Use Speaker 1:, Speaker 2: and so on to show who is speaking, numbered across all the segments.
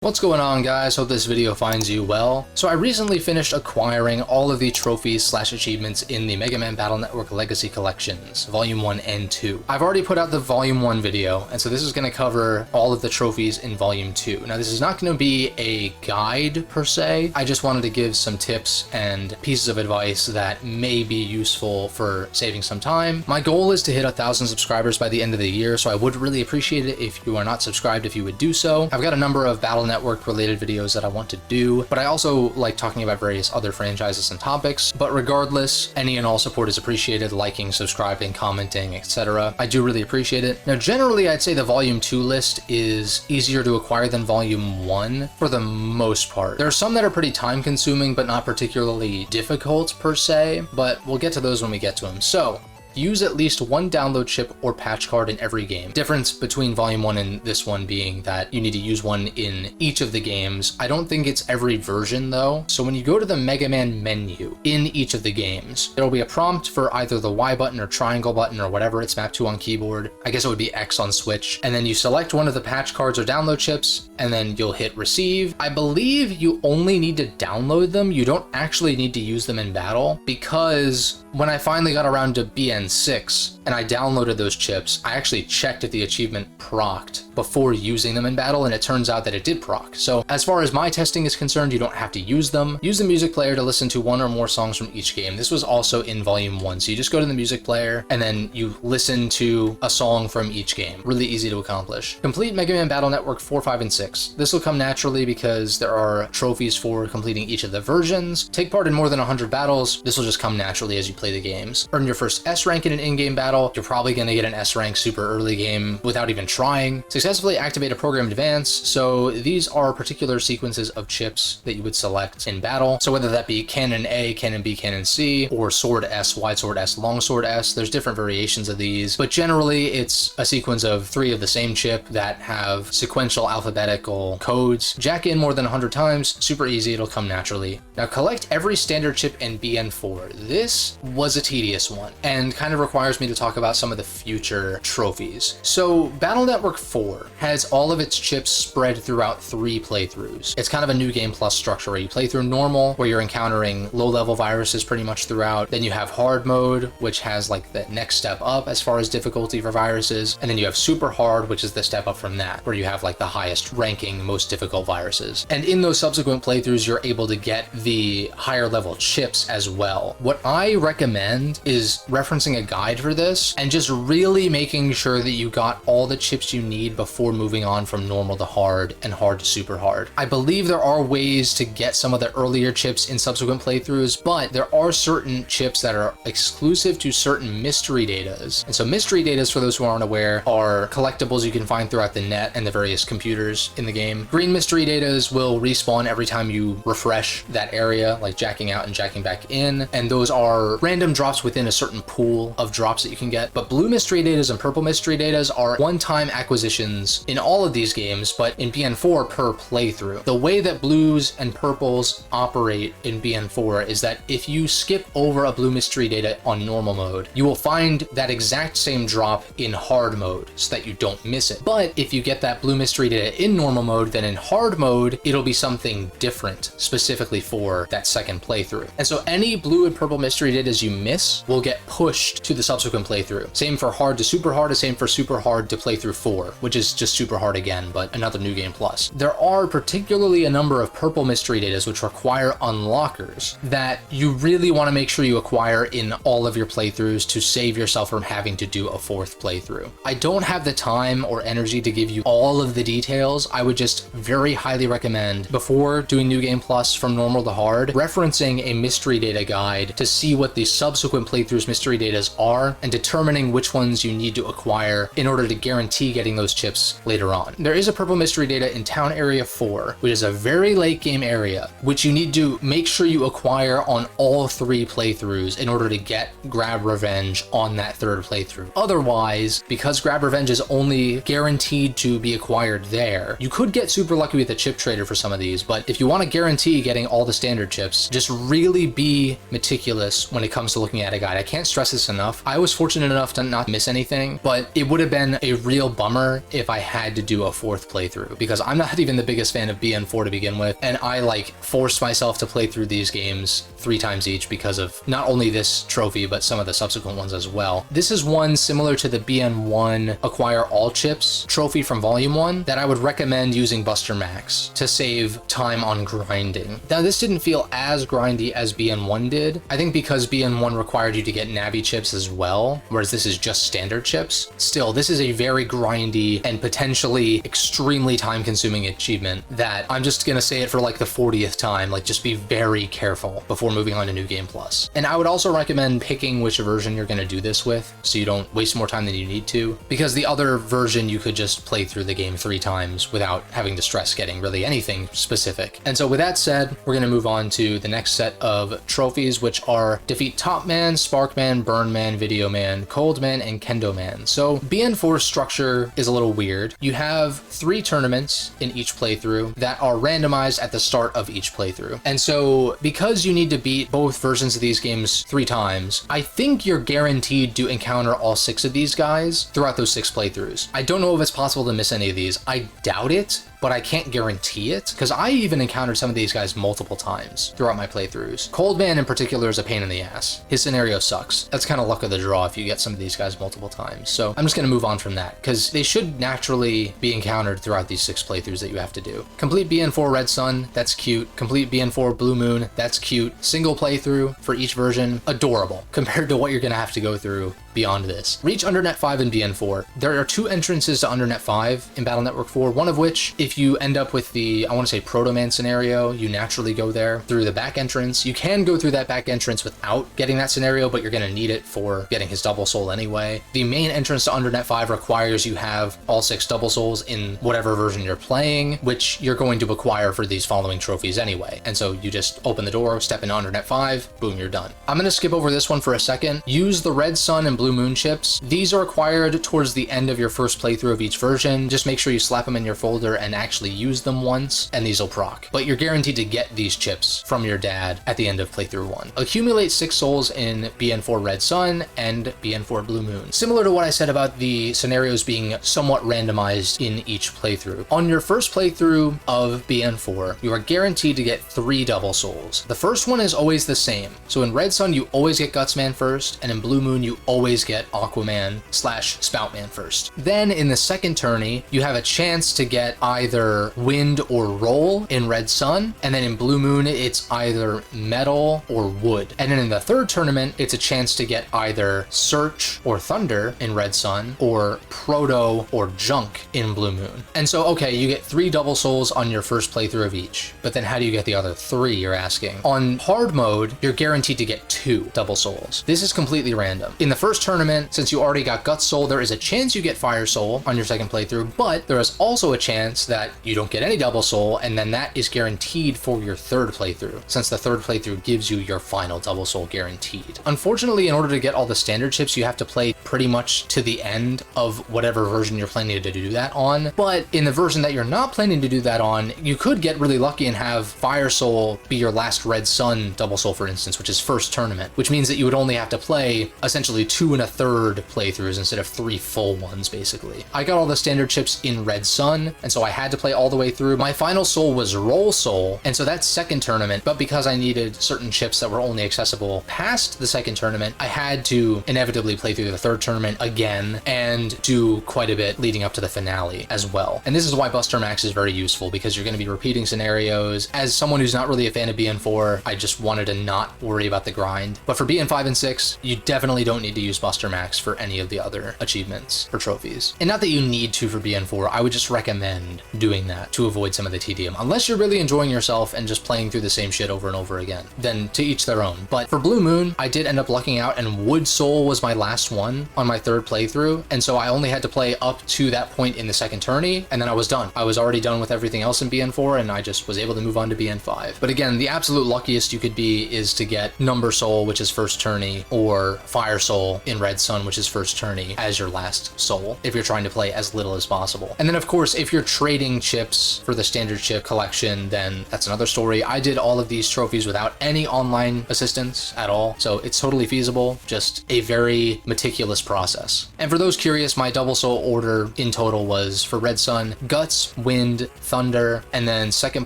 Speaker 1: What's going on, guys? Hope this video finds you well. So I recently finished acquiring all of the trophies/achievements in the Mega Man Battle Network Legacy Collections, Volume 1 and 2. I've already put out the Volume 1 video, and so this is going to cover all of the trophies in Volume 2. Now, this is not going to be a guide per se. I just wanted to give some tips and pieces of advice that may be useful for saving some time. My goal is to hit 1,000 subscribers by the end of the year, so I would really appreciate it if you are not subscribed if you would do so. I've got a number of Battle Network related videos that I want to do, but I also like talking about various other franchises and topics. But regardless, any and all support is appreciated, liking, subscribing, commenting, etc. I do really appreciate it. Now, generally, I'd say the Volume 2 list is easier to acquire than Volume 1 for the most part. There are some that are pretty time consuming, but not particularly difficult per se, but we'll get to those when we get to them. So, use at least one download chip or patch card in every game. Difference between Volume 1 and this one being that you need to use one in each of the games. I don't think it's every version though. So when you go to the Mega Man menu in each of the games, there will be a prompt for either the Y button or triangle button or whatever it's mapped to on keyboard. I guess it would be X on Switch. And then you select one of the patch cards or download chips, and then you'll hit receive. I believe you only need to download them. You don't actually need to use them in battle, because when I finally got around to BN6 and I downloaded those chips, I actually checked if the achievement procced before using them in battle, and it turns out that it did proc. So as far as my testing is concerned, you don't have to use them. Use the music player to listen to one or more songs from each game. This was also in Volume 1. So you just go to the music player and then you listen to a song from each game. Really easy to accomplish. Complete Mega Man Battle Network 4, 5, and 6. This will come naturally because there are trophies for completing each of the versions. Take part in more than 100 battles. This will just come naturally as you play the games. Earn your first S rank in an in-game battle. You're probably going to get an S rank super early game without even trying. Successfully activate a programmed advance. So these are particular sequences of chips that you would select in battle. So whether that be Cannon A, Cannon B, Cannon C, or Sword S, Wide Sword S, Long Sword S, there's different variations of these, but generally it's a sequence of 3 of the same chip that have sequential alphabetical codes. Jack in more than 100 times, super easy, it'll come naturally. Now collect every standard chip in BN4. This was a tedious one and kind of requires me to talk about some of the future trophies. So Battle Network 4 has all of its chips spread throughout 3 playthroughs. It's kind of a new game plus structure where you play through normal, where you're encountering low-level viruses pretty much throughout. Then you have hard mode, which has like the next step up as far as difficulty for viruses. And then you have super hard, which is the step up from that, where you have like the highest ranking, most difficult viruses. And in those subsequent playthroughs, you're able to get the higher level chips as well. What I recommend is referencing a guide for this and just really making sure that you got all the chips you need before moving on from normal to hard and hard to super hard. I believe there are ways to get some of the earlier chips in subsequent playthroughs, but there are certain chips that are exclusive to certain mystery datas. And so mystery datas, for those who aren't aware, are collectibles you can find throughout the net and the various computers in the game. Green mystery datas will respawn every time you refresh that area, like jacking out and jacking back in, and those are random drops within a certain pool of drops that you can get. But blue mystery datas and purple mystery datas are one-time acquisitions in all of these games, but in BN4 per playthrough. The way that blues and purples operate in BN4 is that if you skip over a blue mystery data on normal mode, you will find that exact same drop in hard mode so that you don't miss it. But if you get that blue mystery data in normal mode, then in hard mode, it'll be something different specifically for that second playthrough. And so any blue and purple mystery datas you miss will get pushed to the subsequent playthrough. Same for hard to super hard, same for super hard to playthrough 4, which is just super hard again, but another new game plus. There are particularly a number of purple mystery datas which require unlockers that you really want to make sure you acquire in all of your playthroughs to save yourself from having to do a 4th playthrough. I don't have the time or energy to give you all of the details. I would just very highly recommend, before doing New Game Plus from normal to hard, referencing a mystery data guide to see what the subsequent playthroughs mystery datas are and determining which ones you need to acquire in order to guarantee getting those chips later on. There is a purple mystery data in Town Area 4, which is a very late game area, which you need to make sure you acquire on all 3 playthroughs in order to get Grab Revenge on that 3rd playthrough. Otherwise, because Grab Revenge is only guaranteed to be acquired there, you could get super lucky with the chip trader for some of these, but if you want to guarantee getting all the standard chips, just really be meticulous when it comes to looking at a guide. I can't stress this practice enough. I was fortunate enough to not miss anything, but it would have been a real bummer if I had to do a 4th playthrough, because I'm not even the biggest fan of BN4 to begin with, and I like forced myself to play through these games 3 times each because of not only this trophy, but some of the subsequent ones as well. This is one similar to the BN1 Acquire All Chips trophy from Volume 1 that I would recommend using Buster Max to save time on grinding. Now, this didn't feel as grindy as BN1 did, I think because BN1 required you to get Navi chips as well, whereas this is just standard chips. Still, this is a very grindy and potentially extremely time-consuming achievement that I'm just gonna say it for like the 40th time, like just be very careful before moving on to New Game Plus. And I would also recommend picking which version you're gonna do this with, so you don't waste more time than you need to, because the other version you could just play through the game 3 times without having to stress getting really anything specific. And so with that said, we're gonna move on to the next set of trophies, which are Defeat Top Man, Spark Man, Burn Man, Video Man, Cold Man, and Kendo Man. So BN4's structure is a little weird. You have 3 tournaments in each playthrough that are randomized at the start of each playthrough. And so because you need to beat both versions of these games 3 times, I think you're guaranteed to encounter all 6 of these guys throughout those 6 playthroughs. I don't know if it's possible to miss any of these. I doubt it, but I can't guarantee it, because I even encountered some of these guys multiple times throughout my playthroughs. Cold Man in particular is a pain in the ass. His scenario sucks. That's kind of luck of the draw if you get some of these guys multiple times. So I'm just going to move on from that, because they should naturally be encountered throughout these 6 playthroughs that you have to do. Complete BN4 Red Sun, that's cute. Complete BN4 Blue Moon, that's cute. Single playthrough for each version, adorable, compared to what you're going to have to go through beyond this. Reach Undernet 5 in BN4. There are 2 entrances to Undernet 5 in Battle Network 4, one of which, if you end up with the, I want to say, Proto Man scenario, you naturally go there through the back entrance. You can go through that back entrance without getting that scenario, but you're going to need it for getting his double soul anyway. The main entrance to Undernet 5 requires you have all 6 double souls in whatever version you're playing, which you're going to acquire for these following trophies anyway. And so you just open the door, step into Undernet 5, boom, you're done. I'm going to skip over this one for a second. Use the Red Sun and Blue Moon chips. These are acquired towards the end of your first playthrough of each version. Just make sure you slap them in your folder and actually use them once, and these will proc. But you're guaranteed to get these chips from your dad at the end of playthrough 1. Accumulate 6 souls in BN4 Red Sun and BN4 Blue Moon. Similar to what I said about the scenarios being somewhat randomized in each playthrough. On your first playthrough of BN4, you are guaranteed to get 3 double souls. The first one is always the same. So in Red Sun, you always get Gutsman first, and in Blue Moon, you always get Aquaman / Spoutman first. Then in the second tourney, you have a chance to get either Wind or Roll in Red Sun, and then in Blue Moon, it's either Metal or Wood. And then in the third tournament, it's a chance to get either Search or Thunder in Red Sun, or Proto or Junk in Blue Moon. And so, okay, you get 3 double souls on your first playthrough of each, but then how do you get the other 3, you're asking? On hard mode, you're guaranteed to get 2 double souls. This is completely random. In the first tournament, since you already got Gut Soul, there is a chance you get Fire Soul on your second playthrough, but there is also a chance that you don't get any double soul, and then that is guaranteed for your third playthrough, since the third playthrough gives you your final double soul guaranteed. Unfortunately, in order to get all the standard chips, you have to play pretty much to the end of whatever version you're planning to do that on, but in the version that you're not planning to do that on, you could get really lucky and have Fire Soul be your last Red Sun double soul, for instance, which is first tournament, which means that you would only have to play essentially 2 1/3 playthroughs instead of 3 full ones, basically. I got all the standard chips in Red Sun, and so I had to play all the way through. My final soul was Roll Soul, and so that's second tournament, but because I needed certain chips that were only accessible past the second tournament, I had to inevitably play through the third tournament again and do quite a bit leading up to the finale as well. And this is why Buster Max is very useful, because you're going to be repeating scenarios. As someone who's not really a fan of BN4, I just wanted to not worry about the grind. But for BN5 and 6, you definitely don't need to use Buster Max for any of the other achievements or trophies. And not that you need to for BN4, I would just recommend doing that to avoid some of the tedium. Unless you're really enjoying yourself and just playing through the same shit over and over again, then to each their own. But for Blue Moon, I did end up lucking out, and Wood Soul was my last one on my third playthrough, and so I only had to play up to that point in the second tourney, and then I was done. I was already done with everything else in BN4, and I just was able to move on to BN5. But again, the absolute luckiest you could be is to get Number Soul, which is first tourney, or Fire Soul in Red Sun, which is first tourney, as your last soul, if you're trying to play as little as possible. And then of course, if you're trading trading chips for the standard chip collection, then that's another story. I did all of these trophies without any online assistance at all, so it's totally feasible, just a very meticulous process. And for those curious, my double soul order in total was for Red Sun, Guts, Wind, Thunder, and then second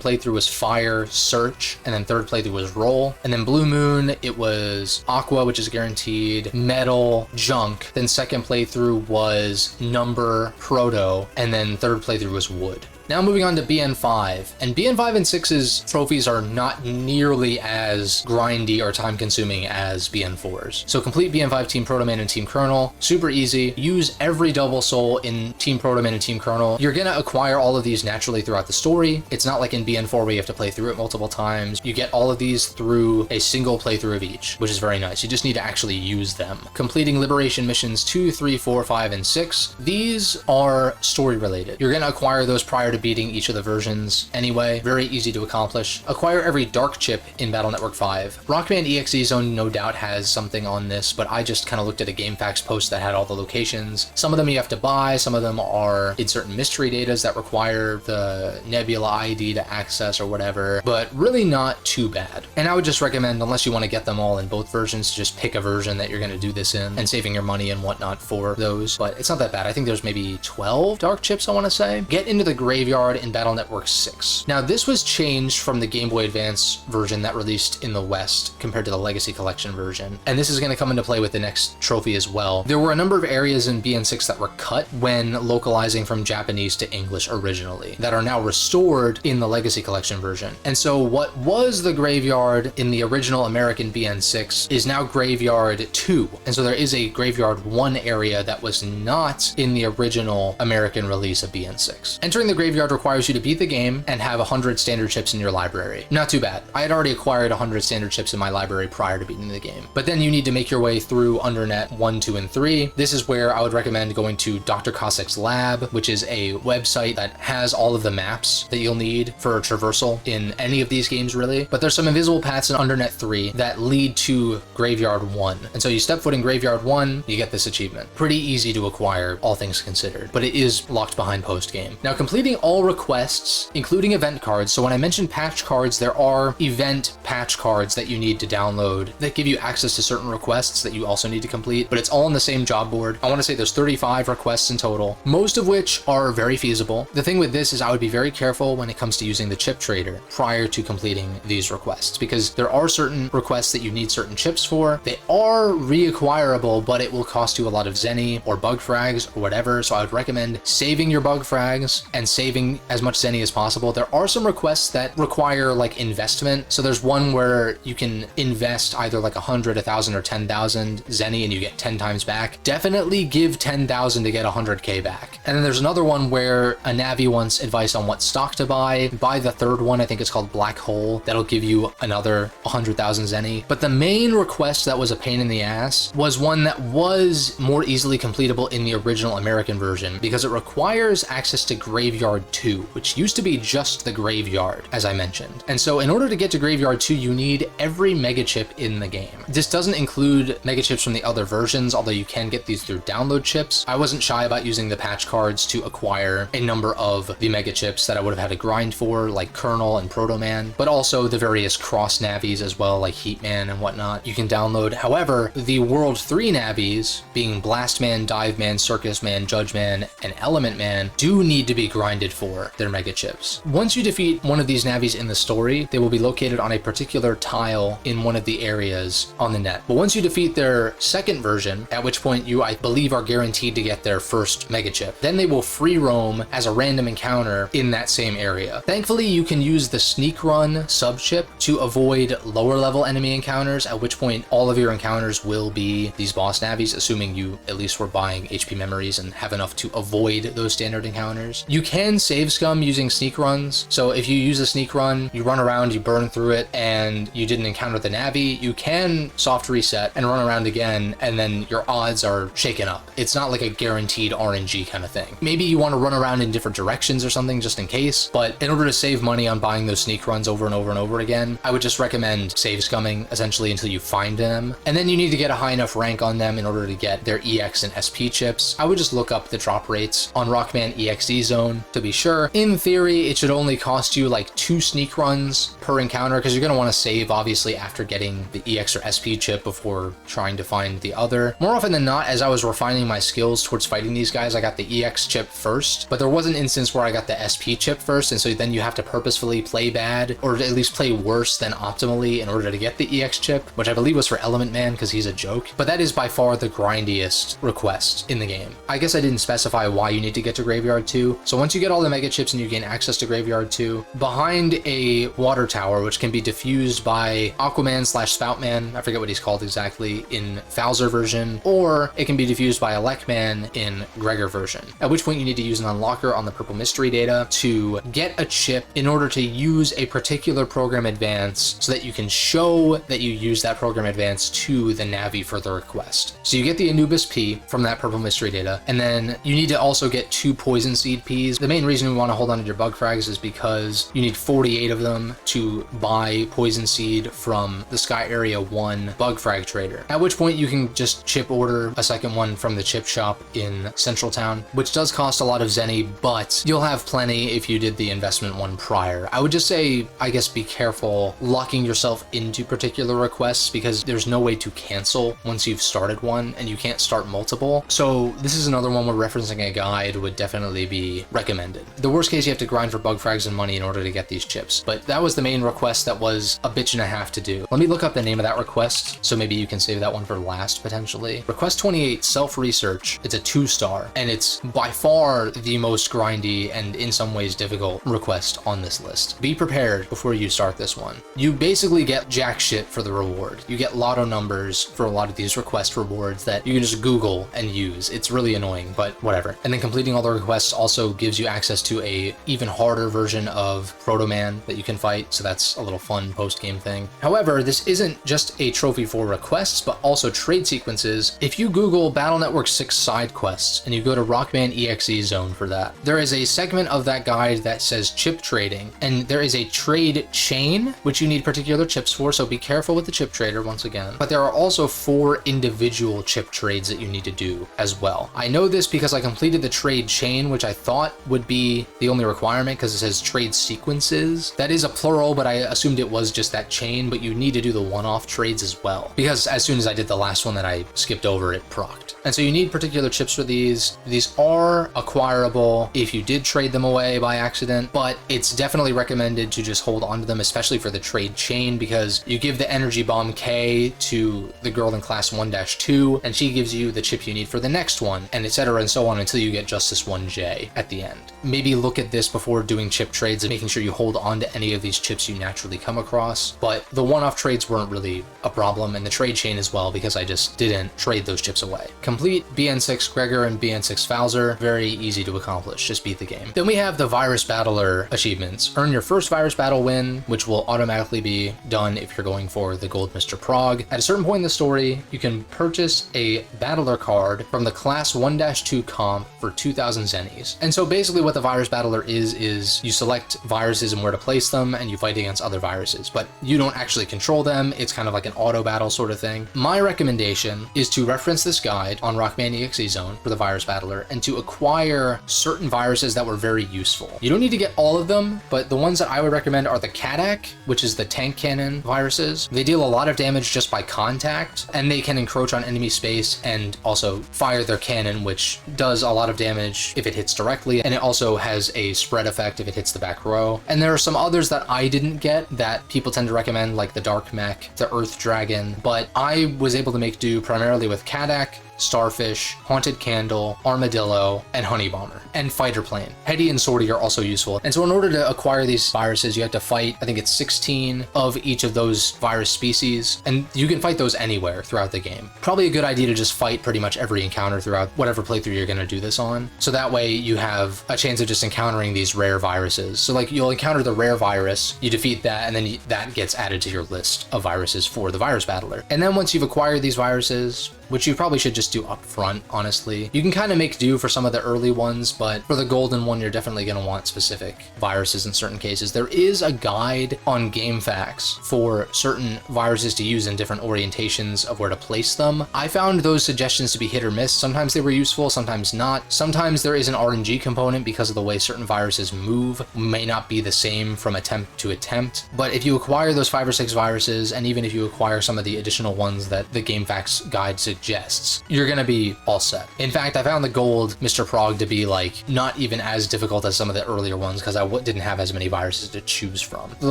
Speaker 1: playthrough was Fire, Search, and then third playthrough was Roll. And then Blue Moon, it was Aqua, which is guaranteed, Metal, Junk. Then second playthrough was Number, Proto, and then third playthrough was Wood. Now moving on to BN5, and BN5 and 6's trophies are not nearly as grindy or time consuming as BN4's. So complete BN5 Team Protoman and Team Colonel, super easy. Use every double soul in Team Protoman and Team Colonel. You're gonna acquire all of these naturally throughout the story. It's not like in BN4 where you have to play through it multiple times. You get all of these through a single playthrough of each, which is very nice. You just need to actually use them. Completing Liberation Missions 2, 3, 4, 5, and 6. These are story related. You're gonna acquire those prior to beating each of the versions anyway. Very easy to accomplish. Acquire every dark chip in Battle Network 5. Rockman EXE Zone no doubt has something on this, but I just kind of looked at a GameFAQs post that had all the locations. Some of them you have to buy, some of them are in certain mystery datas that require the Nebula ID to access or whatever, but really not too bad. And I would just recommend, unless you want to get them all in both versions, to just pick a version that you're going to do this in and saving your money and whatnot for those, but it's not that bad. I think there's maybe 12 dark chips, I want to say. Get into the graveyard in Battle Network 6. Now this was changed from the Game Boy Advance version that released in the West compared to the Legacy Collection version, and this is going to come into play with the next trophy as well. There were a number of areas in BN6 that were cut when localizing from Japanese to English originally that are now restored in the Legacy Collection version. And so what was the graveyard in the original American BN6 is now Graveyard 2. And so there is a Graveyard 1 area that was not in the original American release of BN6. Entering the graveyard requires you to beat the game and have 100 standard chips in your library. Not too bad. I had already acquired 100 standard chips in my library prior to beating the game. But then you need to make your way through Undernet 1, 2, and 3. This is where I would recommend going to Dr. Cossack's lab, which is a website that has all of the maps that you'll need for traversal in any of these games really. But there's some invisible paths in Undernet 3 that lead to Graveyard 1. And so you step foot in Graveyard 1, you get this achievement. Pretty easy to acquire, all things considered, but it is locked behind post-game. Now completing all requests, including event cards. So when I mentioned patch cards, there are event patch cards that you need to download that give you access to certain requests that you also need to complete, but it's all on the same job board. I want to say there's 35 requests in total, most of which are very feasible. The thing with this is I would be very careful when it comes to using the chip trader prior to completing these requests, because there are certain requests that you need certain chips for. They are reacquirable, but it will cost you a lot of Zenny or bug frags or whatever. So I would recommend saving your bug frags and saving as much Zenny as possible. There are some requests that require like investment. So there's one where you can invest either like 100, 1,000, or 10,000 Zenny and you get 10 times back. Definitely give 10,000 to get 100k back. And then there's another one where a Navi wants advice on what stock to buy. Buy the third one, I think it's called Black Hole. That'll give you another 100,000 Zenny. But the main request that was a pain in the ass was one that was more easily completable in the original American version because it requires access to Graveyard 2, which used to be just the graveyard, as I mentioned. And so in order to get to Graveyard 2, you need every mega chip in the game. This doesn't include mega chips from the other versions, although you can get these through download chips. I wasn't shy about using the patch cards to acquire a number of the mega chips that I would have had to grind for, like Colonel and Proto Man, but also the various cross navies as well, like Heatman and whatnot, you can download. However, the World 3 navies, being Blast Man, Dive Man, Circus Man, Judge Man, and Element Man, do need to be grinded for their mega chips. Once you defeat one of these navies in the story, they will be located on a particular tile in one of the areas on the net. But once you defeat their second version, at which point you, I believe, are guaranteed to get their first mega chip, then they will free roam as a random encounter in that same area. Thankfully, you can use the Sneak Run sub-chip to avoid lower level enemy encounters, at which point all of your encounters will be these boss navies, assuming you at least were buying HP memories and have enough to avoid those standard encounters. You can save scum using sneak runs. So if you use a sneak run, you run around, you burn through it, and you didn't encounter the Navi, you can soft reset and run around again, and then your odds are shaken up. It's not like a guaranteed RNG kind of thing. Maybe you want to run around in different directions or something just in case, but in order to save money on buying those sneak runs over and over and over again, I would just recommend save scumming essentially until you find them. And then you need to get a high enough rank on them in order to get their EX and SP chips. I would just look up the drop rates on Rockman EXE Zone to be be sure. In theory, it should only cost you like 2 sneak runs per encounter, because you're going to want to save obviously after getting the EX or SP chip before trying to find the other. More often than not, as I was refining my skills towards fighting these guys, I got the EX chip first, but there was an instance where I got the SP chip first, and so then you have to purposefully play bad, or at least play worse than optimally in order to get the EX chip, which I believe was for Element Man because he's a joke. But that is by far the grindiest request in the game. I guess I didn't specify why you need to get to Graveyard 2. So once you get all the mega chips and you gain access to Graveyard 2, behind a water tower, which can be diffused by Aquaman / Spoutman, I forget what he's called exactly in Bowser version, or it can be diffused by Elecman in Gregor version, at which point you need to use an unlocker on the purple mystery data to get a chip in order to use a particular program advance so that you can show that you use that program advance to the Navi for the request. So you get the Anubis P from that purple mystery data, and then you need to also get 2 poison seed Ps. The main reason we want to hold on to your bug frags is because you need 48 of them to buy poison seed from the Sky Area 1 bug frag trader, at which point you can just chip order a second one from the chip shop in Central Town, which does cost a lot of Zenny, but you'll have plenty if you did the investment one prior. I would just say, I guess, be careful locking yourself into particular requests, because there's no way to cancel once you've started one, and you can't start multiple. So this is another one where referencing a guide would definitely be recommended. The worst case, you have to grind for bug frags and money in order to get these chips, but that was the main request that was a bitch and a half to do. Let me look up the name of that request, so maybe you can save that one for last, potentially. Request 28, Self-Research. It's a 2-star, and it's by far the most grindy and in some ways difficult request on this list. Be prepared before you start this one. You basically get jack shit for the reward. You get lotto numbers for a lot of these request rewards that you can just Google and use. It's really annoying, but whatever. And then completing all the requests also gives you access to a even harder version of Proto Man that you can fight, so that's a little fun post-game thing. However, this isn't just a trophy for requests, but also trade sequences. If you Google Battle Network 6 side quests and you go to Rockman EXE zone for that, there is a segment of that guide that says chip trading, and there is a trade chain which you need particular chips for, so be careful with the chip trader once again. But there are also 4 individual chip trades that you need to do as well. I know this because I completed the trade chain, which I thought would be the only requirement because it says trade sequences. That is a plural, but I assumed it was just that chain, but you need to do the one-off trades as well, because as soon as I did the last one that I skipped over, it procced. And so you need particular chips for these. These are acquirable if you did trade them away by accident, but it's definitely recommended to just hold on to them, especially for the trade chain, because you give the energy bomb K to the girl in class 1-2, and she gives you the chip you need for the next one, and etc. and so on until you get Justice 1J at the end. Maybe look at this before doing chip trades and making sure you hold on to any of these chips you naturally come across, but the one-off trades weren't really a problem, and the trade chain as well, because I just didn't trade those chips away. Complete BN6 Gregor and BN6 Bowser, very easy to accomplish, just beat the game. Then we have the Virus Battler achievements. Earn your first Virus Battle win, which will automatically be done if you're going for the Gold Mr. Prog. At a certain point in the story, you can purchase a Battler card from the class 1-2 comp for 2,000 Zennies. And so basically what the Virus Battler is you select viruses and where to place them, and you fight against other viruses, but you don't actually control them. It's kind of like an auto battle sort of thing. My recommendation is to reference this guide on Rockman EXE Zone for the Virus Battler and to acquire certain viruses that were very useful. You don't need to get all of them, but the ones that I would recommend are the Kadak, which is the tank cannon viruses. They deal a lot of damage just by contact, and they can encroach on enemy space and also fire their cannon, which does a lot of damage if it hits directly, and it also has a spread effect if it hits the back row. And there are some others that I didn't get that people tend to recommend, like the Dark Mech, the Earth Dragon, but I was able to make do primarily with Kadak, Starfish, Haunted Candle, Armadillo, and Honey Bomber, and Fighter Plane. Hetty and Swordy are also useful. And so in order to acquire these viruses, you have to fight, I think it's 16 of each of those virus species, and you can fight those anywhere throughout the game. Probably a good idea to just fight pretty much every encounter throughout whatever playthrough you're going to do this on. So that way you have a chance of just encountering these rare viruses. So like you'll encounter the rare virus, you defeat that, and then that gets added to your list of viruses for the Virus Battler. And then once you've acquired these viruses, which you probably should just do up front, honestly. You can kind of make do for some of the early ones, but for the golden one, you're definitely going to want specific viruses in certain cases. There is a guide on GameFAQs for certain viruses to use in different orientations of where to place them. I found those suggestions to be hit or miss. Sometimes they were useful, sometimes not. Sometimes there is an RNG component because of the way certain viruses move, may not be the same from attempt to attempt. But if you acquire those 5 or 6 viruses, and even if you acquire some of the additional ones that the GameFAQs guide suggests, you're going to be all set. In fact, I found the gold Mr. Prog to be like not even as difficult as some of the earlier ones because I didn't have as many viruses to choose from. The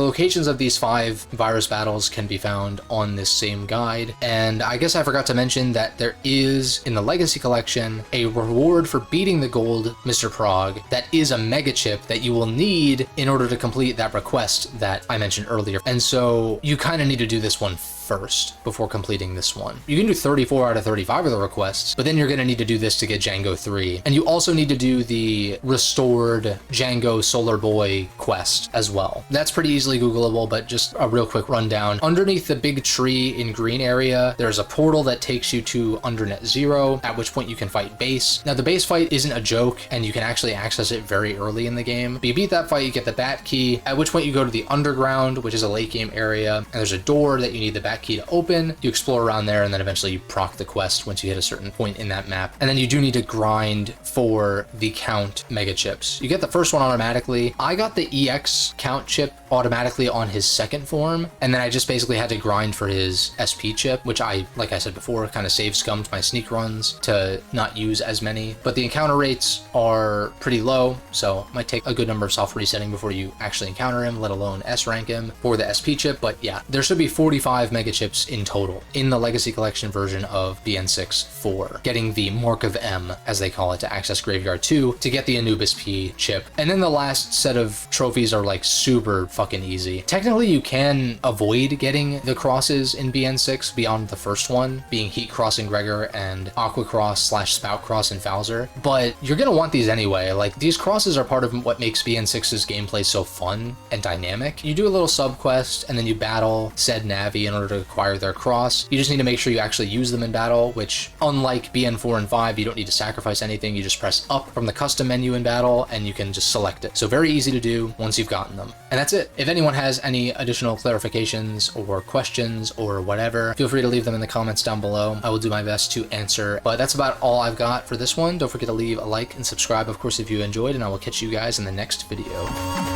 Speaker 1: locations of these 5 virus battles can be found on this same guide, and I guess I forgot to mention that there is in the Legacy Collection a reward for beating the gold Mr. Prog that is a mega chip that you will need in order to complete that request that I mentioned earlier. And so you kind of need to do this one first before completing this one. You can do 34 out of 35 of the requests, but then you're going to need to do this to get Django 3. And you also need to do the restored Django Solar Boy quest as well. That's pretty easily Googleable, but just a real quick rundown. Underneath the big tree in green area, there's a portal that takes you to Undernet 0, at which point you can fight Base. Now the Base fight isn't a joke, and you can actually access it very early in the game. But you beat that fight, you get the Bat Key, at which point you go to the Underground, which is a late game area, and there's a door that you need the Bat Key to open. You explore around there, and then eventually you proc the quest once you hit a certain point in that map. And then you do need to grind for the Count Mega Chips. You get the first one automatically. I got the EX Count chip automatically on his second form, and then I just basically had to grind for his SP chip, which I, like I said before, kind of save scummed my sneak runs to not use as many. But the encounter rates are pretty low, so it might take a good number of soft resetting before you actually encounter him, let alone S rank him for the SP chip. But yeah, there should be 45 mega chips in total in the Legacy Collection version of BN6 for getting the Mark of M, as they call it, to access Graveyard 2 to get the Anubis P chip. And then the last set of trophies are like super fucking easy. Technically, you can avoid getting the crosses in BN6 beyond the first one, being Heat Cross in Gregor and Aqua Cross / Spout Cross in Fowler, but you're gonna want these anyway. Like, these crosses are part of what makes BN6's gameplay so fun and dynamic. You do a little sub quest, and then you battle said Navi in order to acquire their cross. You just need to make sure you actually use them in battle, which, unlike BN4 and 5, you don't need to sacrifice anything. You just press up from the custom menu in battle, and you can just select it. So very easy to do once you've gotten them. And that's it. If anyone has any additional clarifications or questions or whatever, feel free to leave them in the comments down below. I will do my best to answer. But that's about all I've got for this one. Don't forget to leave a like and subscribe, of course, if you enjoyed, and I will catch you guys in the next video.